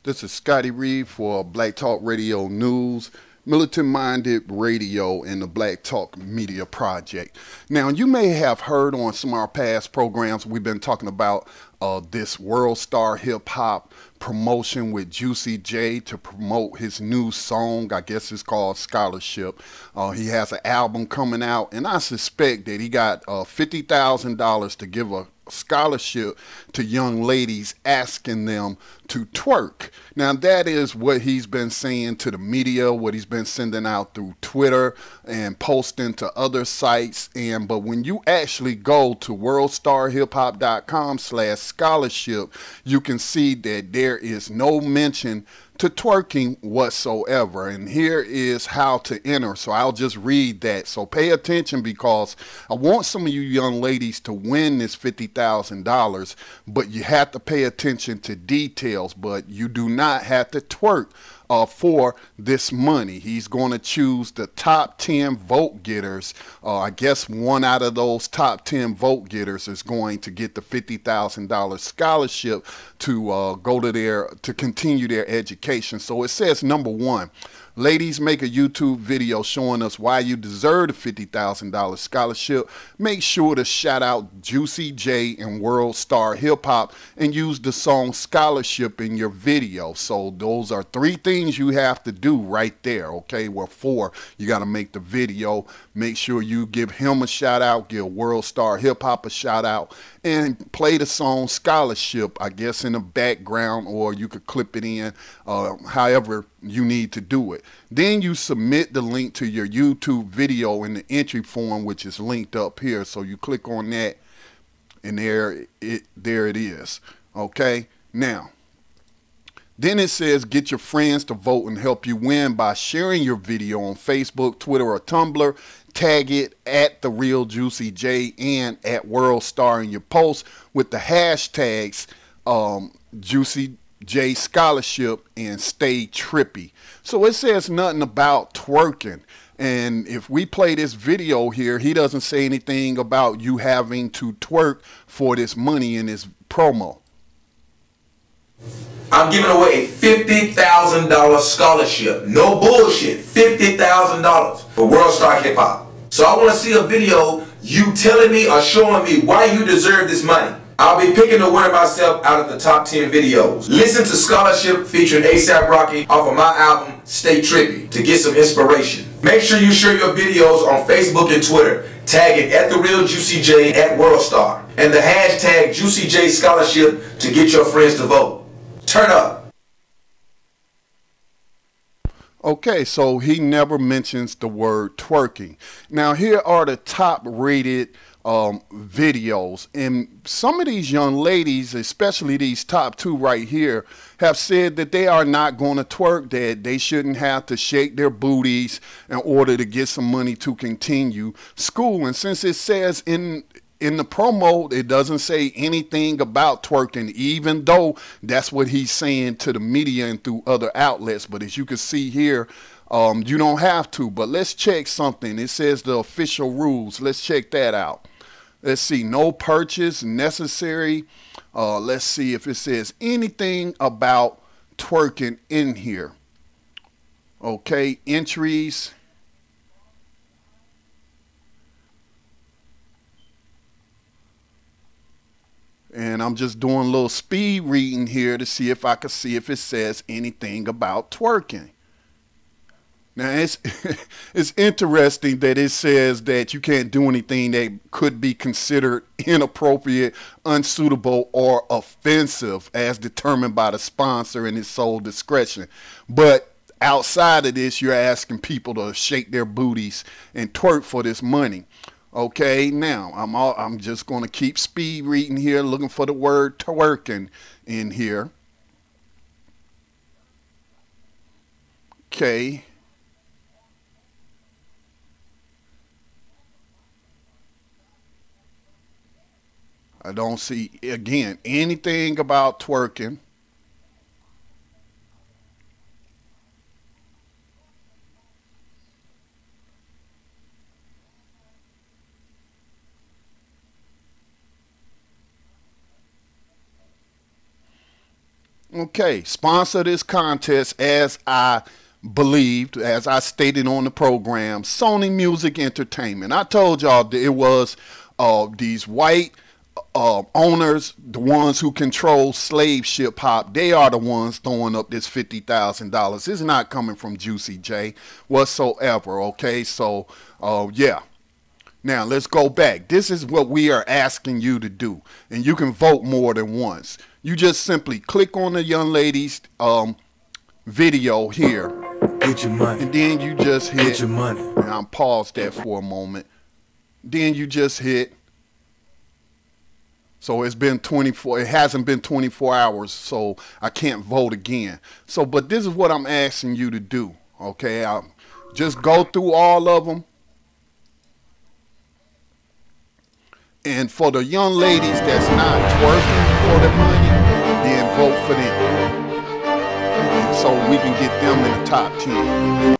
This is Scotty Reed for Black Talk Radio News, Militant-Minded Radio, and the Black Talk Media Project. Now, you may have heard on some of our past programs, we've been talking about this World Star Hip Hop promotion with Juicy J to promote his new song. I guess it's called Scholarship. He has an album coming out, and I suspect that he got $50,000 to give a scholarship to young ladies, asking them to twerk. Now, that is what he's been saying to the media, what he's been sending out through Twitter and posting to other sites. But when you actually go to worldstarhiphop.com/scholarship, you can see that there is no mention to twerking whatsoever. And here is how to enter. So I'll just read that. So pay attention, because I want some of you young ladies to win this $50,000, but you have to pay attention to details. But you do not have to twerk for this money. He's going to choose the top 10 vote getters. I guess one out of those top 10 vote getters is going to get the $50,000 scholarship to go to continue their education. So it says, number one, ladies, make a YouTube video showing us why you deserve the $50,000 scholarship. Make sure to shout out Juicy J and World Star Hip Hop and use the song Scholarship in your video. So those are three things you have to do right there, okay? Well, four, you got to make the video. Make sure you give him a shout out, give World Star Hip Hop a shout out, and play the song Scholarship, I guess, in the background, or you could clip it in, however you need to do it. Then you submit the link to your YouTube video in the entry form, which is linked up here. So you click on that, and there it is. Okay, now then it says get your friends to vote and help you win by sharing your video on Facebook, Twitter, or Tumblr. Tag it at The Real Juicy J and at World Star in your post with the hashtags Juicy J Scholarship and Stay Trippy. So it says nothing about twerking. And if we play this video here, he doesn't say anything about you having to twerk for this money in this promo. I'm giving away a $50,000 scholarship. No bullshit. $50,000 for World Star Hip Hop. So I want to see a video you telling me or showing me why you deserve this money. I'll be picking the winner myself out of the top 10 videos. Listen to Scholarship featuring A$AP Rocky off of my album Stay Trippy to get some inspiration. Make sure you share your videos on Facebook and Twitter. Tag it at The Real Juicy J at World Star. And the hashtag Juicy J Scholarship to get your friends to vote. Turn up. Okay, so he never mentions the word twerking. Now, here are the top rated videos, and some of these young ladies, especially these top two right here, have said that they are not going to twerk, that they shouldn't have to shake their booties in order to get some money to continue school. And since it says in the promo, it doesn't say anything about twerking, even though that's what he's saying to the media and through other outlets. But as you can see here, you don't have to. But let's check something. It says the official rules. Let's check that out. Let's see. No purchase necessary. Let's see if it says anything about twerking in here. Okay, entries. And I'm just doing a little speed reading here to see if I can see if it says anything about twerking. Now, it's interesting that it says that you can't do anything that could be considered inappropriate, unsuitable, or offensive as determined by the sponsor in his sole discretion. But outside of this, you're asking people to shake their booties and twerk for this money. Okay, now I'm just going to keep speed reading here, looking for the word twerking in here. Okay. I don't see, again, anything about twerking. Okay, sponsor this contest as I believed, as I stated on the program, Sony Music Entertainment. I told y'all that it was these white owners, the ones who control slave ship hop. They are the ones throwing up this $50,000. It's not coming from Juicy J whatsoever. Okay, so yeah. Now let's go back. This is what we are asking you to do, and you can vote more than once. You just simply click on the young lady's video here, get your money, and then you just hit. Get your money. And I'll pause that for a moment. Then you just hit. So it's been 24. It hasn't been 24 hours, so I can't vote again. So, but this is what I'm asking you to do. Okay, I'll just go through all of them. And for the young ladies that's not twerking for the money, then vote for them. And so we can get them in the top 10.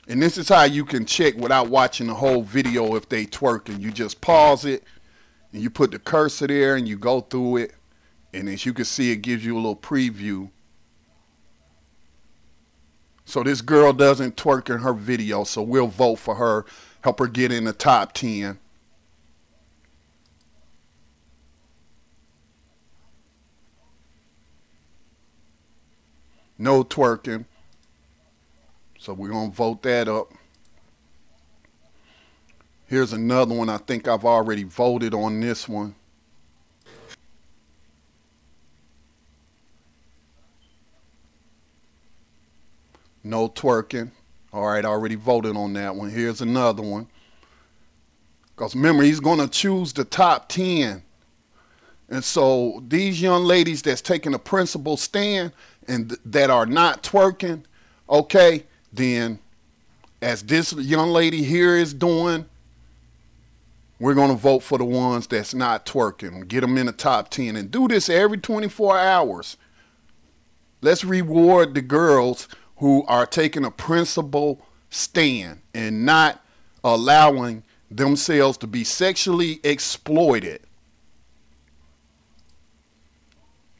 And this is how you can check without watching the whole video if they twerking. You just pause it, and you put the cursor there, and you go through it. And as you can see, it gives you a little preview. So this girl doesn't twerk in her video, so we'll vote for her. Help her get in the top 10. No twerking. So we're going to vote that up. Here's another one. I think I've already voted on this one. No twerking. All right, I already voted on that one. Here's another one. Because remember, he's going to choose the top 10. And so these young ladies that's taking a principal stand and that are not twerking, okay, then as this young lady here is doing, we're going to vote for the ones that's not twerking. Get them in the top 10 and do this every 24 hours. Let's reward the girls who are taking a principled stand and not allowing themselves to be sexually exploited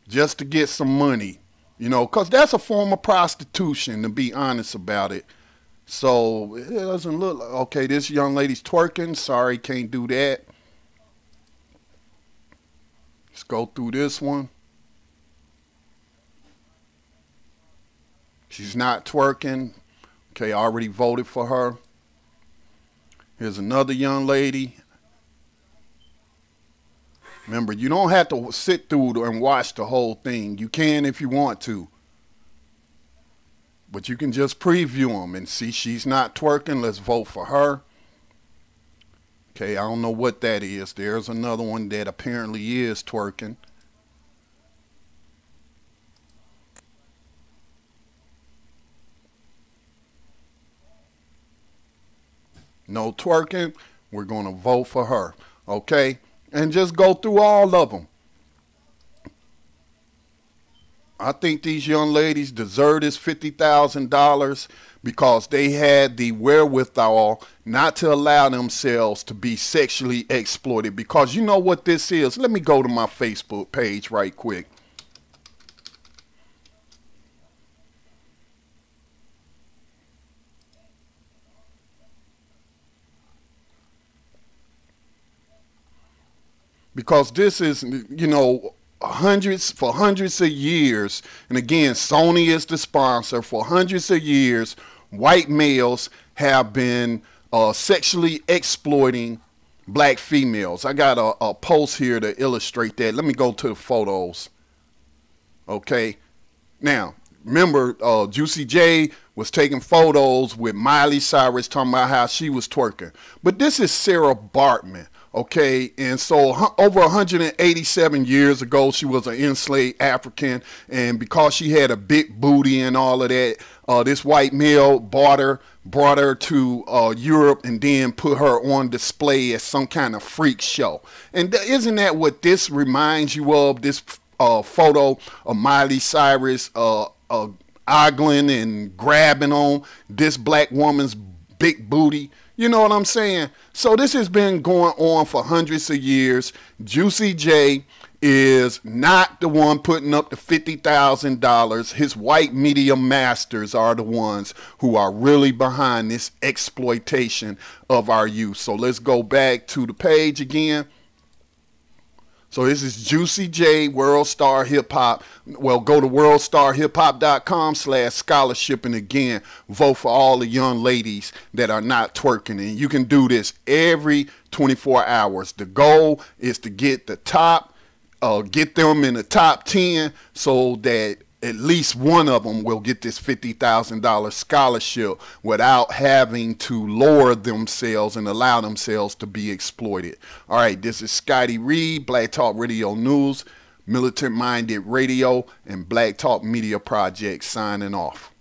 just to get some money, you know, because that's a form of prostitution, to be honest about it. So it doesn't look like, okay, this young lady's twerking. Sorry, can't do that. Let's go through this one. She's not twerking. Okay, I already voted for her. Here's another young lady. Remember, you don't have to sit through and watch the whole thing. You can if you want to. But you can just preview them and see she's not twerking. Let's vote for her. Okay, I don't know what that is. There's another one that apparently is twerking. No twerking. We're going to vote for her. Okay? And just go through all of them. I think these young ladies deserve this $50,000 because they had the wherewithal not to allow themselves to be sexually exploited. Because you know what this is. Let me go to my Facebook page right quick. Because this is, you know, hundreds of years, and again, Sony is the sponsor. For hundreds of years, white males have been sexually exploiting black females. I got a post here to illustrate that. Let me go to the photos. Okay, now remember, Juicy J was taking photos with Miley Cyrus talking about how she was twerking, but this is Sarah Bartman. Okay, and so over 187 years ago, she was an enslaved African, and because she had a big booty and all of that, this white male brought her to Europe and then put her on display as some kind of freak show. And isn't that what this reminds you of, this photo of Miley Cyrus ogling and grabbing on this black woman's big booty? You know what I'm saying? So this has been going on for hundreds of years. Juicy J is not the one putting up the $50,000. His white media masters are the ones who are really behind this exploitation of our youth. So let's go back to the page again. So this is Juicy J, World Star Hip Hop. Well, go to worldstarhiphop.com/scholarship, and again, vote for all the young ladies that are not twerking. And you can do this every 24 hours. The goal is to get the top, get them in the top 10 so that at least one of them will get this $50,000 scholarship without having to lower themselves and allow themselves to be exploited. All right, this is Scotty Reed, Black Talk Radio News, Militant Minded Radio, and Black Talk Media Project signing off.